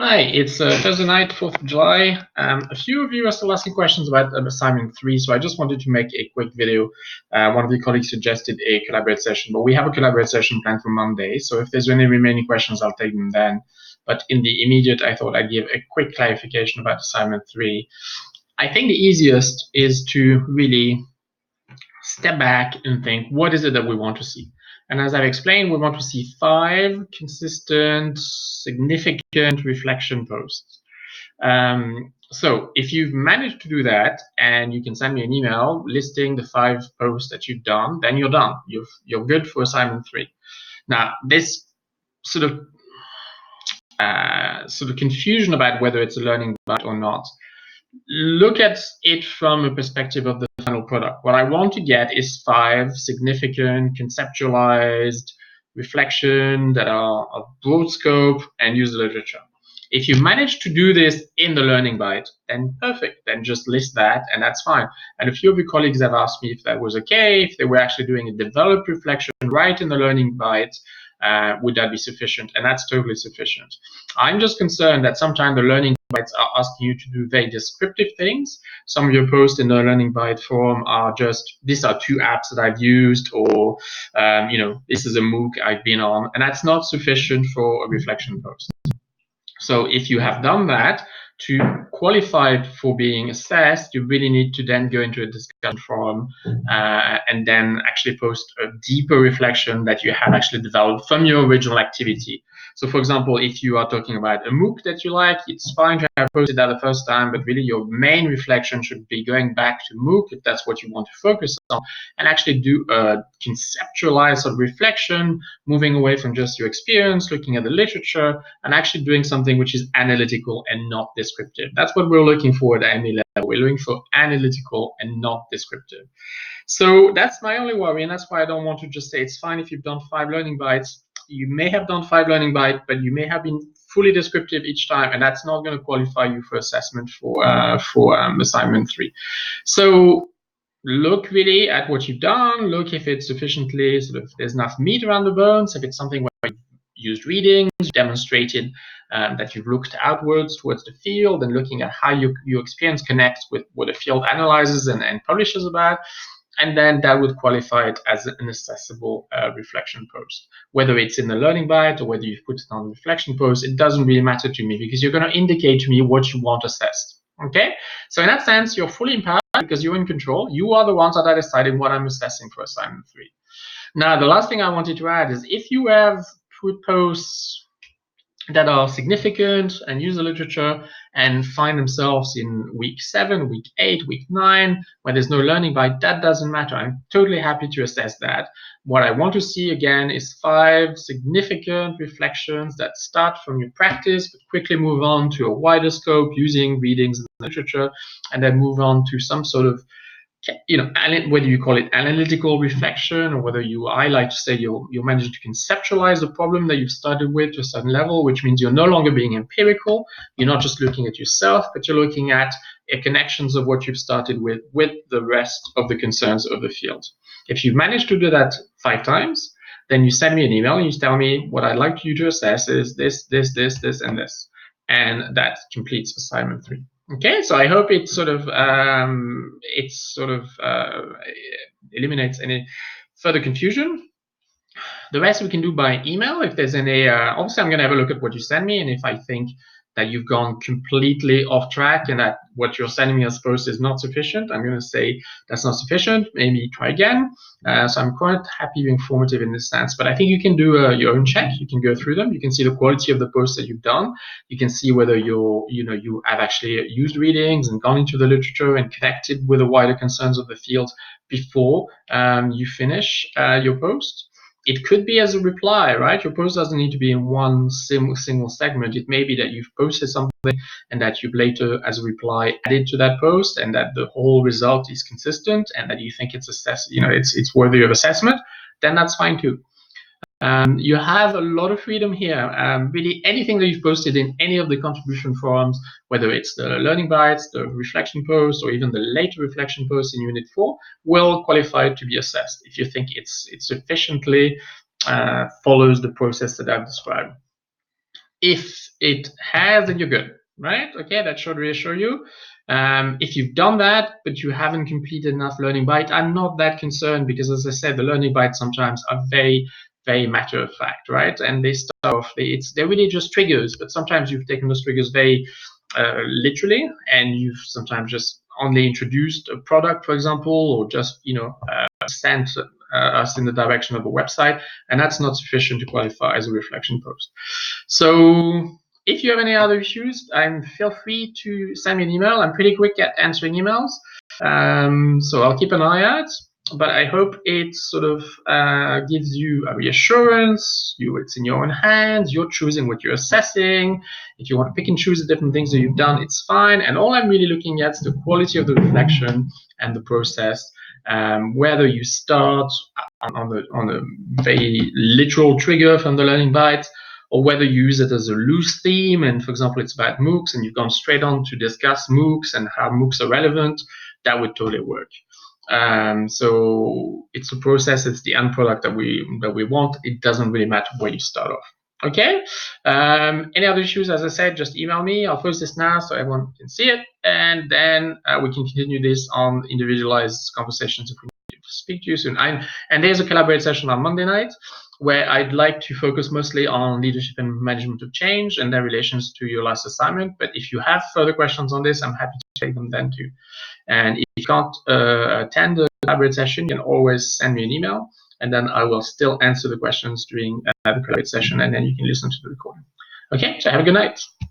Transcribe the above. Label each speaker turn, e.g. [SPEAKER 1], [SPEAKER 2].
[SPEAKER 1] Hi, it's Thursday night, 4th of July. A few of you are still asking questions about assignment 3, so I just wanted to make a quick video. One of the colleagues suggested a collaborate session, but we have a collaborate session planned for Monday, so if there's any remaining questions, I'll take them then. But in the immediate, I thought I'd give a quick clarification about assignment 3. I think the easiest is to really step back and think, what is it that we want to see? And as I've explained, we want to see 5 consistent, significant reflection posts. So if you've managed to do that, and you can send me an email listing the 5 posts that you've done, then you're done. You're good for assignment 3. Now, this sort of confusion about whether it's a learning byte or not, look at it from a perspective of the final product. What I want to get is 5 significant, conceptualized reflection that are of broad scope and use the literature. If you manage to do this in the learning byte, then perfect. Then just list that, and that's fine. And a few of your colleagues have asked me if that was okay, if they were actually doing a developed reflection right in the learning byte, would that be sufficient? And that's totally sufficient. I'm just concerned that sometimes the learning bytes are asking you to do very descriptive things. Some of your posts in the learning byte forum are just, these are 2 apps that I've used, or this is a MOOC I've been on, and that's not sufficient for a reflection post. So if you have done that, to qualify for being assessed, you really need to then go into a discussion forum and then actually post a deeper reflection that you have actually developed from your original activity. So for example, if you are talking about a MOOC that you like, it's fine to have posted that the first time, but really your main reflection should be going back to MOOC if that's what you want to focus on, and actually do a conceptualized sort of reflection, moving away from just your experience, looking at the literature, and actually doing something which is analytical and not descriptive. That's what we're looking for at ME level. We're looking for analytical and not descriptive. So that's my only worry, and that's why I don't want to just say it's fine if you've done 5 learning bytes. You may have done 5 learning bytes, but you may have been fully descriptive each time, and that's not going to qualify you for assessment for assignment 3. So look really at what you've done. Look if it's sufficiently there's enough meat around the bones. If it's something where you've used readings, demonstrated that you've looked outwards towards the field and looking at how your experience connects with what the field analyzes and publishes about. And then that would qualify it as an accessible reflection post. Whether it's in the learning byte or whether you've put it on a reflection post, it doesn't really matter to me, because you're going to indicate to me what you want assessed. Okay, so in that sense, you're fully empowered because you're in control. You are the ones that are deciding what I'm assessing for assignment 3. Now, the last thing I wanted to add is if you have put posts that are significant and use the literature and find themselves in week 7, week 8, week 9, where there's no learning byte, that doesn't matter. I'm totally happy to assess that. What I want to see again is 5 significant reflections that start from your practice, but quickly move on to a wider scope using readings and literature, and then move on to some sort of, whether you call it analytical reflection or whether I like to say you're managing to conceptualize the problem that you've started with to a certain level, which means you're no longer being empirical. You're not just looking at yourself, but you're looking at connections of what you've started with the rest of the concerns of the field. If you've managed to do that 5 times, then you send me an email and you tell me what I'd like you to assess is this, and this. And that completes assignment 3. Okay, so I hope it eliminates any further confusion. The rest we can do by email. If there's any, obviously I'm going to have a look at what you send me, and if I think that you've gone completely off track and that what you're sending me as post is not sufficient, I'm going to say that's not sufficient. Maybe try again. So I'm quite happy being informative in this sense. But I think you can do your own check. You can go through them. You can see the quality of the posts that you've done. You can see whether you have actually used readings and gone into the literature and connected with the wider concerns of the field before you finish your post. It could be as a reply, right? Your post doesn't need to be in one single segment. It may be that you've posted something and that you've later, as a reply, added to that post, and that the whole result is consistent, and that you think it's worthy of assessment. Then that's fine too. You have a lot of freedom here. Really, anything that you've posted in any of the contribution forums, whether it's the learning bytes, the reflection post, or even the later reflection post in Unit 4, will qualify to be assessed if you think it sufficiently follows the process that I've described. If it has, then you're good, right? Okay, that should reassure you. If you've done that, but you haven't completed enough learning byte, I'm not that concerned, because as I said, the learning bytes sometimes are very, very matter of fact, right? And they start off, they're really just triggers, but sometimes you've taken those triggers very literally, and you've sometimes just only introduced a product, for example, or just sent us in the direction of a website, and that's not sufficient to qualify as a reflection post. So if you have any other issues, feel free to send me an email. I'm pretty quick at answering emails, so I'll keep an eye out. But I hope it sort of gives you a reassurance. It's in your own hands. You're choosing what you're assessing. If you want to pick and choose the different things that you've done, it's fine. And all I'm really looking at is the quality of the reflection and the process. Whether you start on a very literal trigger from the learning byte, or whether you use it as a loose theme, and for example, it's about MOOCs, and you've gone straight on to discuss MOOCs and how MOOCs are relevant, that would totally work. So it's a process, it's the end product that we want. It doesn't really matter where you start off. Okay. Any other issues, as I said, just email me. I'll post this now so everyone can see it, and then we can continue this on individualized conversations if we need to speak to you soon. And there's a collaborate session on Monday night, where I'd like to focus mostly on leadership and management of change and their relations to your last assignment. But if you have further questions on this, I'm happy to take them then too. And if you can't attend the collaborate session, you can always send me an email, and then I will still answer the questions during the collaborate session, and then you can listen to the recording. Okay, so have a good night.